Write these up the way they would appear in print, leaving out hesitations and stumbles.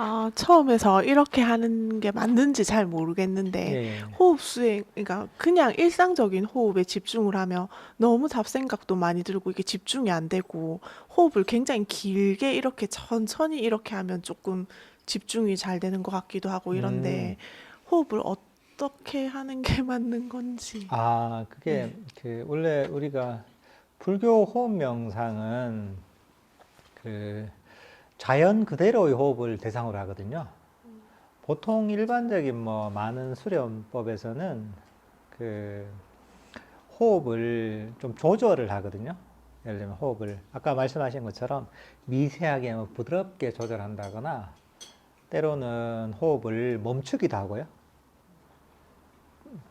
아, 처음에서 이렇게 하는 게 맞는지 잘 모르겠는데, 예. 호흡 수행, 그러니까 그냥 일상적인 호흡에 집중을 하면 너무 잡생각도 많이 들고 이게 집중이 안 되고, 호흡을 굉장히 길게 이렇게 천천히 이렇게 하면 조금 집중이 잘 되는 것 같기도 하고 음, 이런데, 호흡을 어떻게 하는 게 맞는 건지. 그게 네. 원래 우리가 불교 호흡 명상은 그 자연 그대로의 호흡을 대상으로 하거든요. 보통 일반적인 뭐 많은 수련법에서는 그 호흡을 좀 조절을 하거든요. 예를 들면 호흡을 아까 말씀하신 것처럼 미세하게 뭐 부드럽게 조절한다거나 때로는 호흡을 멈추기도 하고요.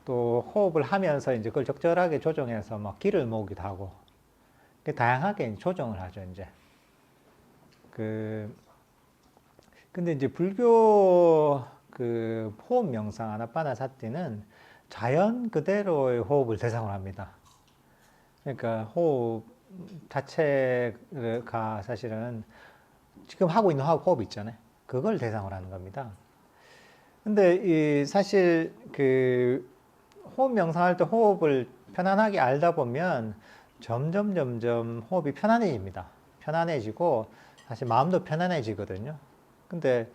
또 호흡을 하면서 이제 그걸 적절하게 조정해서 막 기를 모으기도 하고 다양하게 조정을 하죠. 이제 그 근데 이제 불교 그 호흡 명상 아나파나사티는 자연 그대로의 호흡을 대상으로 합니다. 그러니까 호흡 자체가 사실은 지금 하고 있는 호흡 있잖아요. 그걸 대상으로 하는 겁니다. 근데 이 사실 그 호흡 명상할 때 호흡을 편안하게 알다 보면 점점 호흡이 편안해집니다. 편안해지고 사실 마음도 편안해지거든요. 근데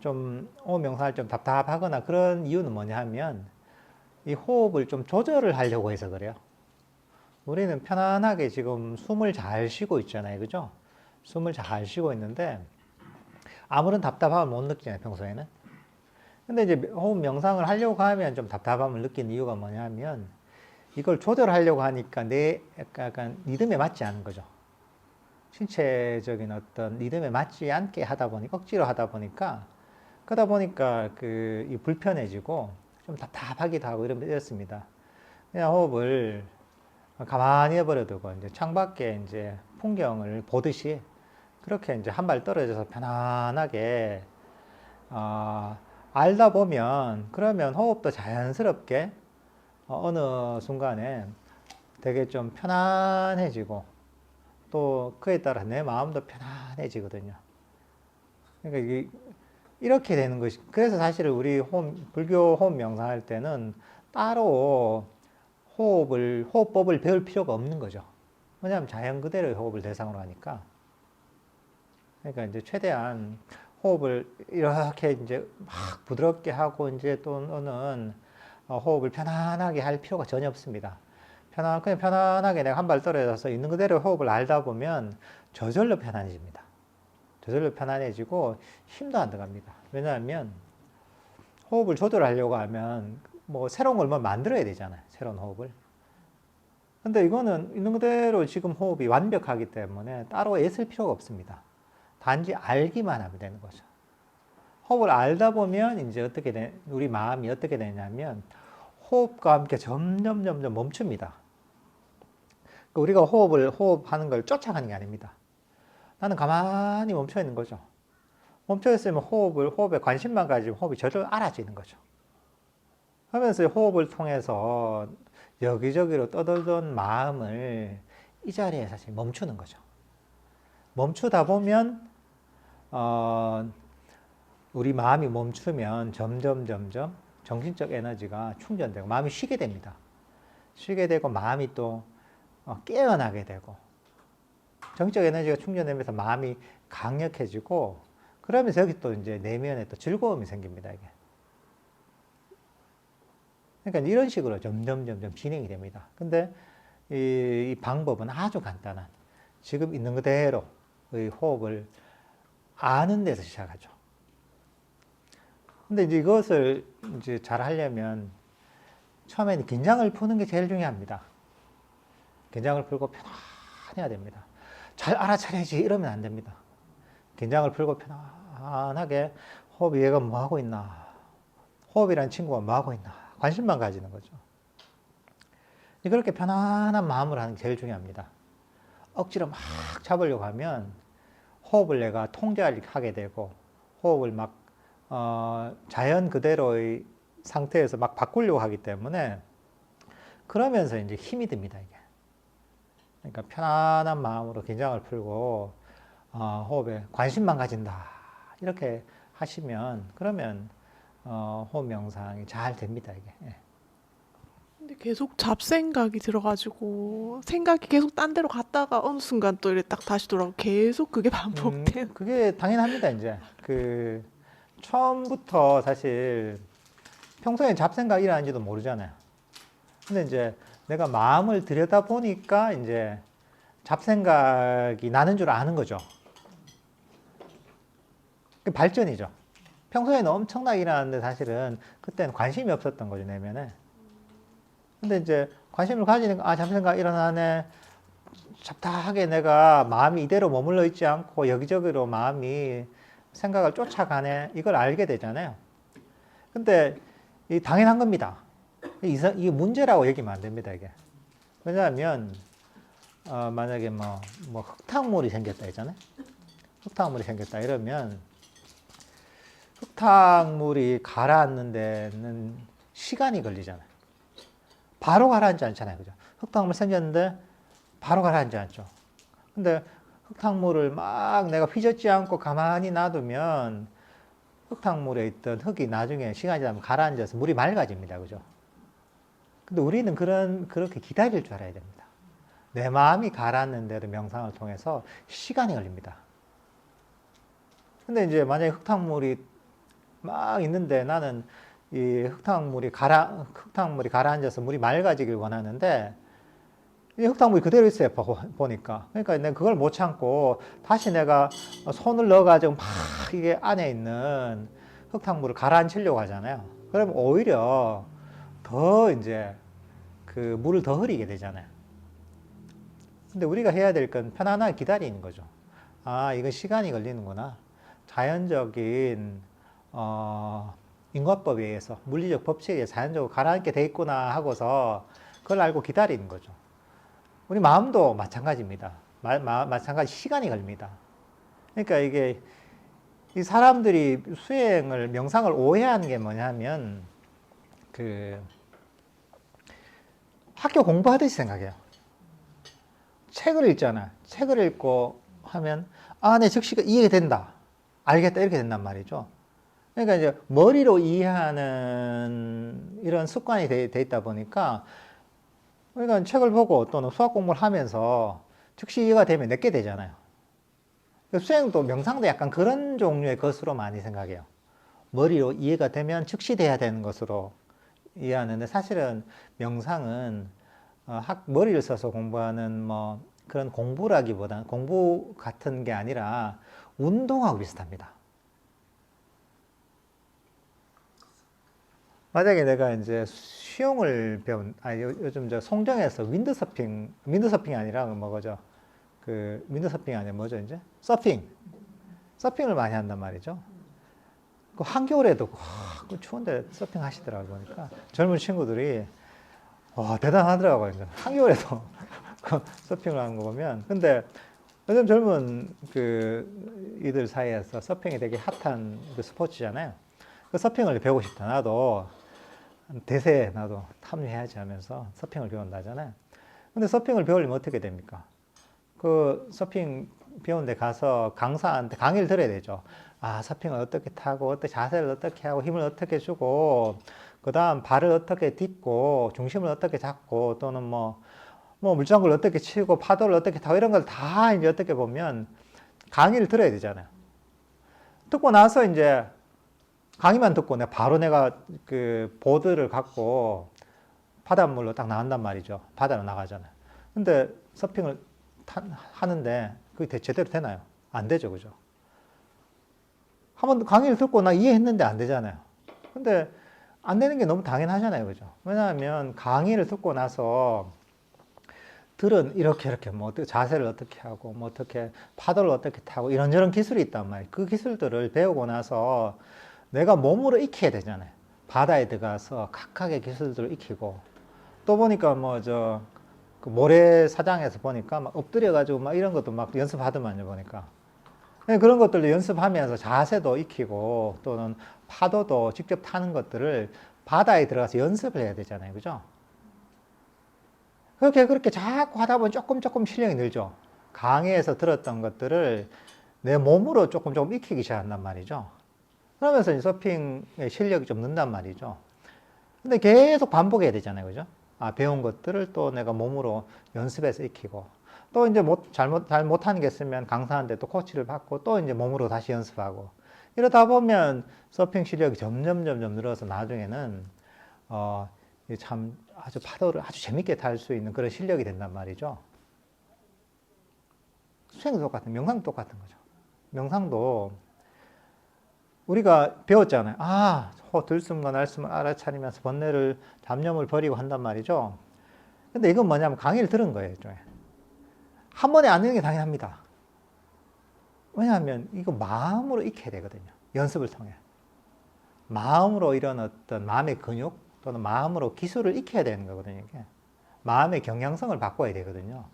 좀 호흡 명상할 때 좀 답답하거나 그런 이유는 뭐냐 하면 이 호흡을 좀 조절을 하려고 해서 그래요. 우리는 편안하게 지금 숨을 잘 쉬고 있잖아요. 그죠? 숨을 잘 쉬고 있는데 아무런 답답함을 못 느끼잖아요. 평소에는. 근데 이제 호흡 명상을 하려고 하면 좀 답답함을 느끼는 이유가 뭐냐면 이걸 조절하려고 하니까 내 약간 리듬에 맞지 않은 거죠. 신체적인 어떤 리듬에 맞지 않게 하다 보니 억지로 하다 보니까 그러다 보니까 이 불편해지고 좀 답답하기도 하고 이렇습니다. 그냥 호흡을 가만히 해버려두고 이제 창밖에 이제 풍경을 보듯이 그렇게 이제 한 발 떨어져서 편안하게 알다 보면 그러면 호흡도 자연스럽게 어느 순간에 되게 좀 편안해지고 또 그에 따라 내 마음도 편안해지거든요. 그러니까 이렇게 되는 것이 그래서 사실 우리 불교 호흡 명상할 때는 따로 호흡법을 배울 필요가 없는 거죠. 왜냐하면 자연 그대로의 호흡을 대상으로 하니까. 그러니까 이제 최대한 호흡을 이렇게 이제 막 부드럽게 하고 이제 또는 호흡을 편안하게 할 필요가 전혀 없습니다. 그냥 편안하게 내가 한 발 떨어져서 있는 그대로 호흡을 알다 보면 저절로 편안해집니다. 저절로 편안해지고 힘도 안 들어갑니다. 왜냐하면 호흡을 조절하려고 하면 뭐 새로운 걸 뭐 만들어야 되잖아요. 새로운 호흡을. 근데 이거는 있는 그대로 지금 호흡이 완벽하기 때문에 따로 애쓸 필요가 없습니다. 단지 알기만 하면 되는 거죠. 호흡을 알다 보면 이제 우리 마음이 어떻게 되냐면 호흡과 함께 점점 멈춥니다. 그러니까 우리가 호흡하는 걸 쫓아가는 게 아닙니다. 나는 가만히 멈춰 있는 거죠. 멈춰 있으면 호흡에 관심만 가지면 호흡이 저절로 알아지는 거죠. 하면서 호흡을 통해서 여기저기로 떠돌던 마음을 이 자리에 사실 멈추는 거죠. 멈추다 보면 우리 마음이 멈추면 점점 정신적 에너지가 충전되고 마음이 쉬게 됩니다. 쉬게 되고 마음이 또 깨어나게 되고 정적 에너지가 충전되면서 마음이 강력해지고 그러면서 여기 또 이제 내면에 또 즐거움이 생깁니다. 이게. 그러니까 이런 식으로 점점 진행이 됩니다. 근데 이 방법은 아주 간단한 지금 있는 그대로의 호흡을 아는 데서 시작하죠. 근데 이제 이것을 이제 잘 하려면 처음에는 긴장을 푸는 게 제일 중요합니다. 긴장을 풀고 편안해야 됩니다. 잘 알아차려야지 이러면 안 됩니다. 긴장을 풀고 편안하게 호흡이 얘가 뭐 하고 있나 호흡이라는 친구가 뭐 하고 있나 관심만 가지는 거죠. 그렇게 편안한 마음으로 하는 게 제일 중요합니다. 억지로 막 잡으려고 하면 호흡을 내가 통제하게 되고 호흡을 막 자연 그대로의 상태에서 막 바꾸려고 하기 때문에 그러면서 이제 힘이 듭니다. 이게. 그러니까 편안한 마음으로 긴장을 풀고 호흡에 관심만 가진다. 이렇게 하시면 그러면 호흡 명상이 잘 됩니다, 이게. 예. 근데 계속 잡생각이 들어가지고 생각이 계속 딴 데로 갔다가 어느 순간 또 이래 딱 다시 돌아오고 계속 그게 반복돼요. 그게 당연합니다, 이제. 처음부터 사실 평소에 잡생각 일어나는지도 모르잖아요. 근데 이제 내가 마음을 들여다보니까 이제 잡생각이 나는 줄 아는 거죠. 그 발전이죠. 평소에는 엄청나게 일어났는데 사실은 그때는 관심이 없었던 거죠, 내면에. 근데 이제 관심을 가지니까 잡생각 일어나네. 잡다하게 내가 마음이 이대로 머물러 있지 않고 여기저기로 마음이 생각을 쫓아가네. 이걸 알게 되잖아요. 근데 이 당연한 겁니다. 이게 문제라고 얘기하면 안 됩니다, 이게. 왜냐하면 만약에 뭐 흙탕물이 생겼다 했잖아요. 흙탕물이 생겼다 이러면 흙탕물이 가라앉는 데는 시간이 걸리잖아요. 바로 가라앉지 않잖아요, 그죠? 흙탕물 생겼는데 바로 가라앉지 않죠. 근데 흙탕물을 막 내가 휘젓지 않고 가만히 놔두면 흙탕물에 있던 흙이 나중에 시간이 지나면 가라앉아서 물이 맑아집니다, 그죠? 근데 우리는 그렇게 기다릴 줄 알아야 됩니다. 내 마음이 가라앉는데도 명상을 통해서 시간이 걸립니다. 근데 이제 만약에 흙탕물이 막 있는데 나는 이 흙탕물이 가라앉아서 물이 맑아지길 원하는데 이 흙탕물이 그대로 있어요, 보니까. 그러니까 내가 그걸 못 참고 다시 내가 손을 넣어가지고 막 이게 안에 있는 흙탕물을 가라앉히려고 하잖아요. 그러면 오히려 더 이제 그 물을 더 흐리게 되잖아요. 근데 우리가 해야 될 건 편안하게 기다리는 거죠. 이건 시간이 걸리는구나. 자연적인 인과법에 의해서 물리적 법칙에 의해서 자연적으로 가라앉게 돼 있구나 하고서 그걸 알고 기다리는 거죠. 우리 마음도 마찬가지입니다. 마찬가지 시간이 걸립니다. 그러니까 이게 이 사람들이 명상을 오해하는 게 뭐냐면 학교 공부하듯이 생각해요. 책을 읽잖아. 책을 읽고 하면 내 즉시가 이해된다. 알겠다. 이렇게 된단 말이죠. 그러니까 이제 머리로 이해하는 이런 습관이 돼 있다 보니까 그러니까 책을 보고 또는 수학 공부를 하면서 즉시 이해가 되면 내게 되잖아요. 수행도 명상도 약간 그런 종류의 것으로 많이 생각해요. 머리로 이해가 되면 즉시 돼야 되는 것으로 이해하는데 사실은 명상은 머리를 써서 공부하는 뭐 그런 공부라기보다는 공부 같은 게 아니라 운동하고 비슷합니다. 만약에 내가 이제 수영을 요즘 저 송정에서 윈드서핑이 아니라 뭐죠? 윈드서핑이 아니라 뭐죠, 이제? 서핑을 많이 한단 말이죠. 그 한겨울에도 그 추운데 서핑 하시더라고요, 보니까. 젊은 친구들이, 대단하더라고요. 이제. 한겨울에도 그 서핑을 하는 거 보면. 근데 요즘 젊은 이들 사이에서 서핑이 되게 핫한 그 스포츠잖아요. 그 서핑을 배우고 싶다. 나도 탐유해야지 하면서 서핑을 배운다잖아요. 근데 서핑을 배우려면 어떻게 됩니까? 그 서핑 배운 데 가서 강사한테 강의를 들어야 되죠. 서핑을 어떻게 타고, 어떻게 자세를 어떻게 하고, 힘을 어떻게 주고, 그 다음 발을 어떻게 딛고, 중심을 어떻게 잡고, 또는 뭐 물장구를 어떻게 치고, 파도를 어떻게 타고, 이런 걸 다 이제 어떻게 보면 강의를 들어야 되잖아요. 듣고 나서 이제 강의만 듣고 바로 내가 그 보드를 갖고 바닷물로 딱 나간단 말이죠. 바다로 나가잖아요. 근데 서핑을 하는데 그게 제대로 되나요? 안 되죠, 그죠? 한번 강의를 듣고 나 이해했는데 안 되잖아요. 근데 안 되는 게 너무 당연하잖아요, 그죠? 왜냐하면 강의를 듣고 나서 이렇게 뭐 자세를 어떻게 하고 뭐 어떻게 파도를 어떻게 타고 이런저런 기술이 있단 말이에요. 그 기술들을 배우고 나서 내가 몸으로 익혀야 되잖아요. 바다에 들어가서 각각의 기술들을 익히고 또 보니까 그 모래사장에서 보니까 막 엎드려가지고 막 이런 것도 막 연습하더만요, 보니까. 그런 것들도 연습하면서 자세도 익히고 또는 파도도 직접 타는 것들을 바다에 들어가서 연습을 해야 되잖아요, 그죠? 그렇게 자꾸 하다 보면 조금 실력이 늘죠. 강의에서 들었던 것들을 내 몸으로 조금 익히기 시작한단 말이죠. 그러면서 이제 서핑의 실력이 좀 는단 말이죠. 근데 계속 반복해야 되잖아요. 그죠? 아, 배운 것들을 또 내가 몸으로 연습해서 익히고, 또 이제 잘 못하는 게 있으면 강사한테 또 코치를 받고, 또 이제 몸으로 다시 연습하고, 이러다 보면 서핑 실력이 점점 늘어서 나중에는, 이게 참 아주 파도를 아주 재밌게 탈 수 있는 그런 실력이 된단 말이죠. 수행도 똑같은, 명상도 똑같은 거죠. 명상도 우리가 배웠잖아요. 아, 들숨과 날숨을 알아차리면서 번뇌를, 잡념을 버리고 한단 말이죠. 근데 이건 뭐냐면 강의를 들은 거예요. 일종의. 한 번에 안 되는 게 당연합니다. 왜냐하면 이거 마음으로 익혀야 되거든요. 연습을 통해. 마음으로 이런 어떤 마음의 근육 또는 마음으로 기술을 익혀야 되는 거거든요. 이게. 마음의 경향성을 바꿔야 되거든요.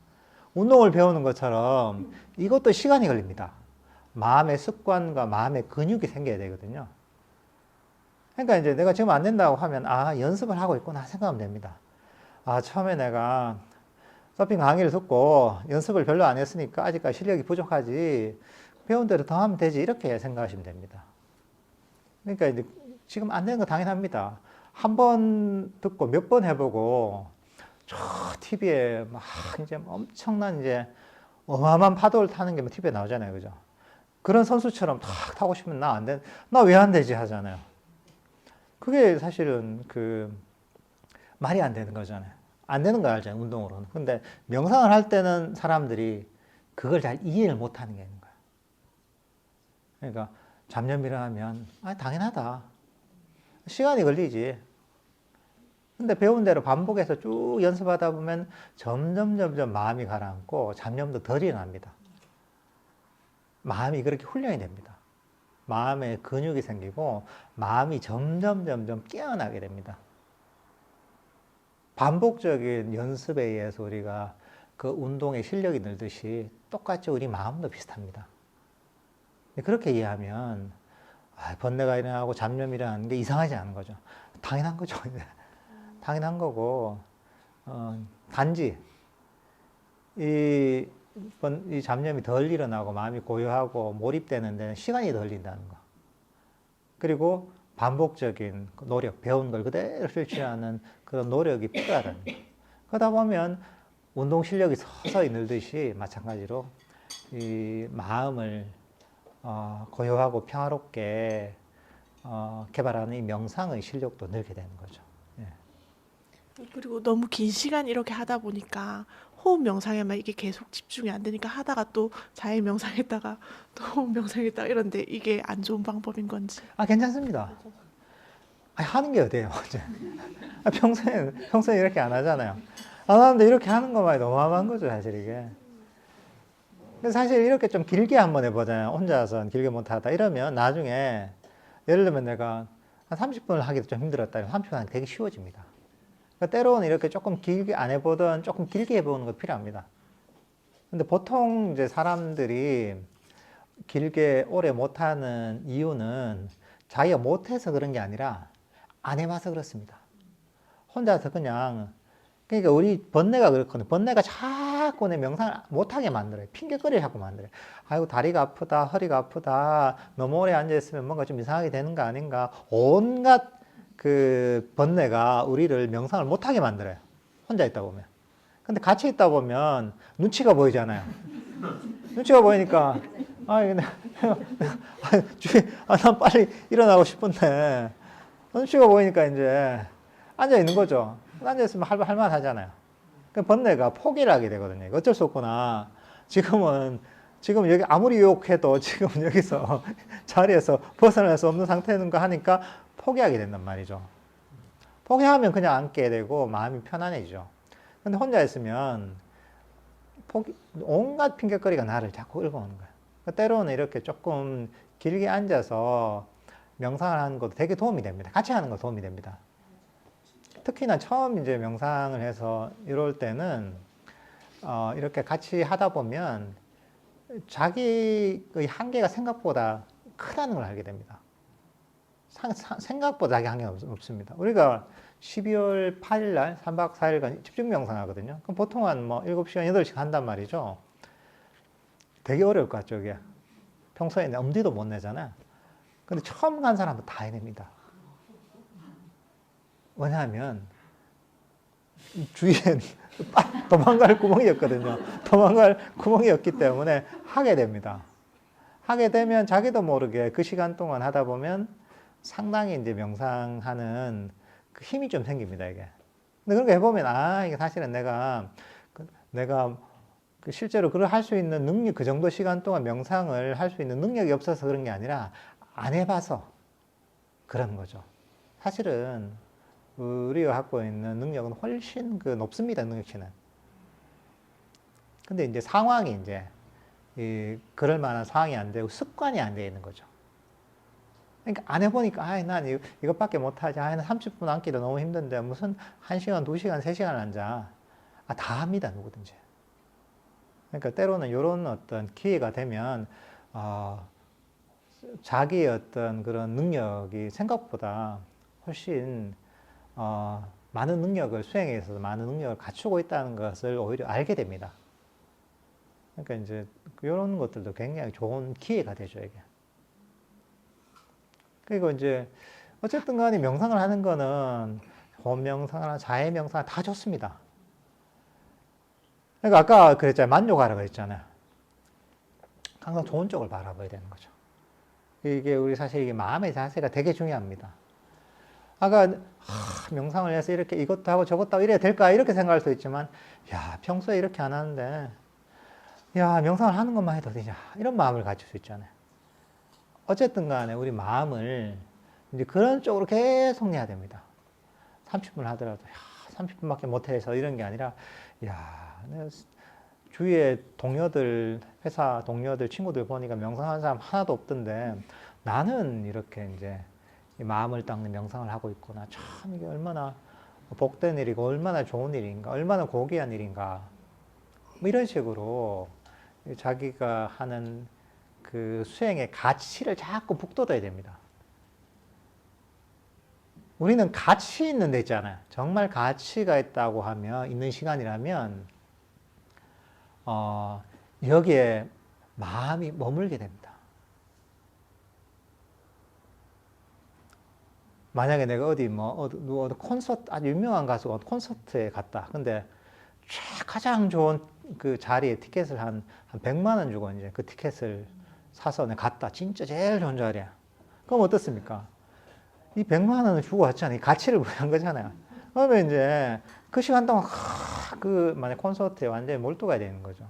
운동을 배우는 것처럼 이것도 시간이 걸립니다. 마음의 습관과 마음의 근육이 생겨야 되거든요. 그러니까 이제 내가 지금 안 된다고 하면, 아, 연습을 하고 있구나 생각하면 됩니다. 아, 처음에 내가 서핑 강의를 듣고 연습을 별로 안 했으니까 아직까지 실력이 부족하지, 배운 대로 더 하면 되지, 이렇게 생각하시면 됩니다. 그러니까 이제 지금 안 되는 거 당연합니다. 한 번 듣고 몇 번 해보고, 저 TV에 막 이제 엄청난 이제 어마어마한 파도를 타는 게 TV에 나오잖아요. 그죠? 그런 선수처럼 탁 타고 싶으면 나 왜 안 되지 하잖아요. 그게 사실은 말이 안 되는 거잖아요. 안 되는 거 알잖아요, 운동으로는. 근데 명상을 할 때는 사람들이 그걸 잘 이해를 못 하는 게 있는 거예요. 그러니까 잡념이라 하면, 아, 당연하다. 시간이 걸리지. 근데 배운 대로 반복해서 쭉 연습하다 보면 점점 마음이 가라앉고 잡념도 덜 일어납니다. 마음이 그렇게 훈련이 됩니다. 마음에 근육이 생기고 마음이 점점 깨어나게 됩니다. 반복적인 연습에 의해서 우리가 그 운동의 실력이 늘듯이 똑같이 우리 마음도 비슷합니다. 그렇게 이해하면 번뇌가 일어나고 잡념이 일어나는 게 이상하지 않은 거죠. 당연한 거죠. 당연한 거고, 단지 이 잡념이 덜 일어나고 마음이 고요하고 몰입되는 데는 시간이 덜 걸린다는 거. 그리고 반복적인 노력, 배운 걸 그대로 실천하는 그런 노력이 필요하다는 거. 그러다 보면 운동 실력이 서서히 늘듯이 마찬가지로 이 마음을 고요하고 평화롭게 개발하는 이 명상의 실력도 늘게 되는 거죠. 예. 그리고 너무 긴 시간 이렇게 하다 보니까 호흡 명상에만 이게 계속 집중이 안 되니까 하다가 또 자해 명상했다가 또 호흡 명상했다가 이런데 이게 안 좋은 방법인 건지. 아, 괜찮습니다. 아니, 하는 게 어때요? 평소에 이렇게 안 하잖아요. 안 하는데 이렇게 하는 것만이 너무한 거죠, 사실 이게. 근데 사실 이렇게 좀 길게 한번 해보잖아요. 혼자서 길게 못하다 이러면 나중에 예를 들면 내가 한 30분을 하기도 좀 힘들었다. 30분 하기 되게 쉬워집니다. 그러니까 때로는 이렇게 조금 길게 안 해보던 조금 길게 해보는 거 필요합니다. 근데 보통 이제 사람들이 길게 오래 못하는 이유는 자기가 못해서 그런 게 아니라 안 해봐서 그렇습니다. 혼자서 그러니까 우리 번뇌가 그렇거든요. 번뇌가 자꾸 내 명상을 못하게 만들어요. 핑계거리를 자꾸 만들어요. 아이고, 다리가 아프다, 허리가 아프다, 너무 오래 앉아있으면 뭔가 좀 이상하게 되는 거 아닌가. 온갖 번뇌가 우리를 명상을 못하게 만들어요. 혼자 있다 보면. 근데 같이 있다 보면 눈치가 보이잖아요. 눈치가 보이니까, 난 빨리 일어나고 싶은데, 눈치가 보이니까 이제 앉아 있는 거죠. 앉아 있으면 할만 하잖아요. 그 번뇌가 포기를 하게 되거든요. 어쩔 수 없구나. 지금 여기 아무리 유혹해도 지금 여기서 자리에서 벗어날 수 없는 상태인 거 하니까 포기하게 된단 말이죠. 포기하면 그냥 앉게 되고 마음이 편안해지죠. 근데 혼자 있으면 온갖 핑계거리가 나를 자꾸 끌고 오는 거예요. 때로는 이렇게 조금 길게 앉아서 명상을 하는 것도 되게 도움이 됩니다. 같이 하는 거 도움이 됩니다. 특히나 처음 이제 명상을 해서 이럴 때는 이렇게 같이 하다 보면 자기의 한계가 생각보다 크다는 걸 알게 됩니다. 생각보다 자기 한계가 없습니다. 우리가 12월 8일 날 3박 4일간 집중 명상 하거든요. 그럼 보통 한 7시간, 8시간 한단 말이죠. 되게 어려울 것 같죠, 이게. 평소에 엄두도 못 내잖아요. 근데 처음 간 사람은 다 해냅니다. 왜냐하면 주위엔 도망갈 구멍이었거든요. 도망갈 구멍이었기 때문에 하게 됩니다. 하게 되면 자기도 모르게 그 시간 동안 하다 보면 상당히 이제 명상하는 그 힘이 좀 생깁니다, 이게. 근데 그렇게 해보면, 이게 사실은 내가 실제로 그걸 할 수 있는 능력, 그 정도 시간 동안 명상을 할 수 있는 능력이 없어서 그런 게 아니라 안 해봐서 그런 거죠. 사실은 우리가 갖고 있는 능력은 훨씬 높습니다, 능력치는. 근데 이제 상황이 이제, 그럴 만한 상황이 안 되고 습관이 안 되어 있는 거죠. 그러니까 안 해보니까, 난 이것밖에 못하지. 난 30분 앉기도 너무 힘든데 무슨 1시간, 2시간, 3시간 앉아. 다 합니다, 누구든지. 그러니까 때로는 이런 어떤 기회가 되면, 자기의 어떤 그런 능력이 생각보다 훨씬, 많은 능력을 수행에 있어서 많은 능력을 갖추고 있다는 것을 오히려 알게 됩니다. 그러니까 이제 이런 것들도 굉장히 좋은 기회가 되죠, 이게. 그리고 이제 어쨌든 간에 명상을 하는 거는 호흡 명상이나 자해 명상 다 좋습니다. 그러니까 아까 그랬잖아요. 만족하라고 했잖아요. 항상 좋은 쪽을 바라봐야 되는 거죠. 이게 우리 사실 이게 마음의 자세가 되게 중요합니다. 아까 명상을 해서 이렇게 이것도 하고 저것도 하고 이래야 될까 이렇게 생각할 수 있지만, 야, 평소에 이렇게 안 하는데 야, 명상을 하는 것만 해도 되냐 이런 마음을 가질 수 있잖아요. 어쨌든 간에 우리 마음을 이제 그런 쪽으로 계속 내야 됩니다. 30분 하더라도, 야, 30분밖에 못해서 이런 게 아니라, 야, 주위에 동료들, 회사 동료들, 친구들 보니까 명상하는 사람 하나도 없던데 나는 이렇게 이제 마음을 닦는 명상을 하고 있구나. 참 이게 얼마나 복된 일이고 얼마나 좋은 일인가, 얼마나 고귀한 일인가. 뭐 이런 식으로 자기가 하는 그 수행의 가치를 자꾸 북돋아야 됩니다. 우리는 가치 있는 데 있잖아요. 정말 가치가 있다고 하면, 있는 시간이라면, 여기에 마음이 머물게 됩니다. 만약에 내가 어디 콘서트, 아주 유명한 가수가 콘서트에 갔다. 근데 가장 좋은 그 자리에 티켓을 한 100만 원 주고 이제 그 티켓을 사서 내가 갔다. 진짜 제일 좋은 자리야. 그럼 어떻습니까? 이 100만 원을 주고 왔잖아요. 가치를 부여한 거잖아요. 그러면 이제 그 시간 동안 만약 콘서트에 완전히 몰두가 되는 거죠.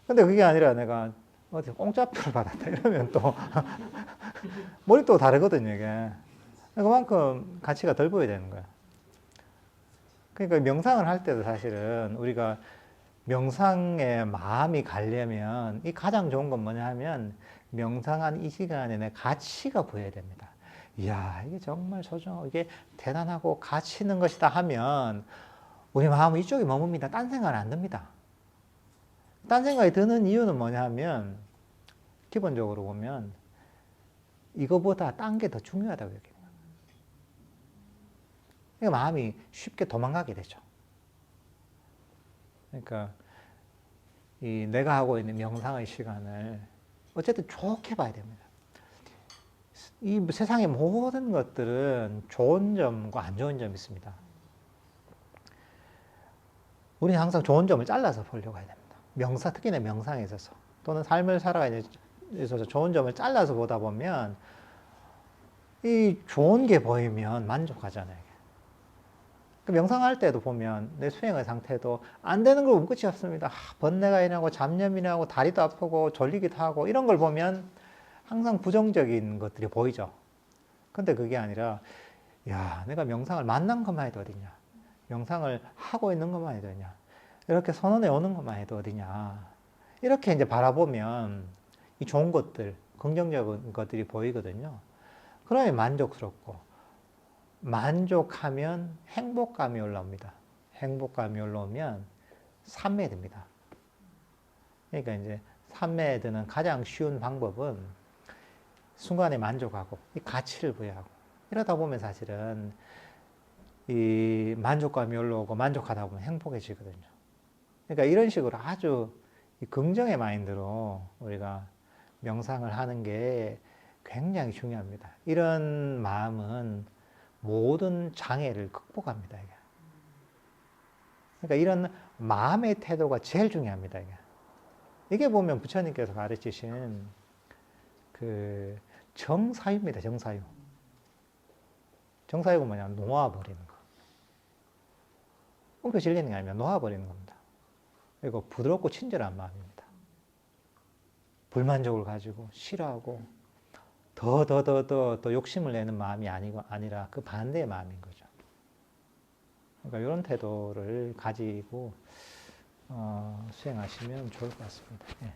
근데 그게 아니라 내가 어디 공짜표를 받았다 이러면 또 몰입도가 다르거든요, 이게. 그만큼 가치가 덜 보여야 되는 거예요. 그러니까 명상을 할 때도 사실은 우리가 명상에 마음이 가려면 이 가장 좋은 건 뭐냐 하면 명상한 이 시간에 내 가치가 보여야 됩니다. 이야, 이게 정말 소중하고 이게 대단하고 가치 있는 것이다 하면 우리 마음은 이쪽에 머뭅니다. 딴 생각은 안 듭니다. 딴 생각이 드는 이유는 뭐냐 하면 기본적으로 보면 이거보다 딴 게 더 중요하다고 여깁니다. 그러니까 마음이 쉽게 도망가게 되죠. 그러니까 내가 하고 있는 명상의 시간을 어쨌든 좋게 봐야 됩니다. 이 세상의 모든 것들은 좋은 점과 안 좋은 점이 있습니다. 우리는 항상 좋은 점을 잘라서 보려고 해야 됩니다. 특히나 명상에 있어서 또는 삶을 살아가는 데 있어서 좋은 점을 잘라서 보다 보면 이 좋은 게 보이면 만족하잖아요. 명상할 때도 보면 내 수행의 상태도 안 되는 걸 보면 끝이 없습니다. 번뇌가 일어나고 잡념이 나고 다리도 아프고 졸리기도 하고 이런 걸 보면 항상 부정적인 것들이 보이죠. 근데 그게 아니라 야, 내가 명상을 만난 것만 해도 어디냐, 명상을 하고 있는 것만 해도 어디냐, 이렇게 선언해 오는 것만 해도 어디냐, 이렇게 이제 바라보면 이 좋은 것들, 긍정적인 것들이 보이거든요. 그러면 만족스럽고, 만족하면 행복감이 올라옵니다. 행복감이 올라오면 삼매에 듭니다. 그러니까 이제 삼매에 드는 가장 쉬운 방법은 순간에 만족하고 이 가치를 부여하고 이러다 보면 사실은 이 만족감이 올라오고 만족하다 보면 행복해지거든요. 그러니까 이런 식으로 아주 긍정의 마인드로 우리가 명상을 하는 게 굉장히 중요합니다. 이런 마음은 모든 장애를 극복합니다. 이게. 그러니까 이런 마음의 태도가 제일 중요합니다. 이게 보면 부처님께서 가르치신 그 정사유입니다. 정사유. 정사유가 뭐냐면 놓아버리는 거. 엉켜 질리는 게 아니라 놓아버리는 겁니다. 그리고 부드럽고 친절한 마음입니다. 불만족을 가지고 싫어하고 더 욕심을 내는 마음이 아니라 그 반대의 마음인 거죠. 그러니까 이런 태도를 가지고 수행하시면 좋을 것 같습니다. 예.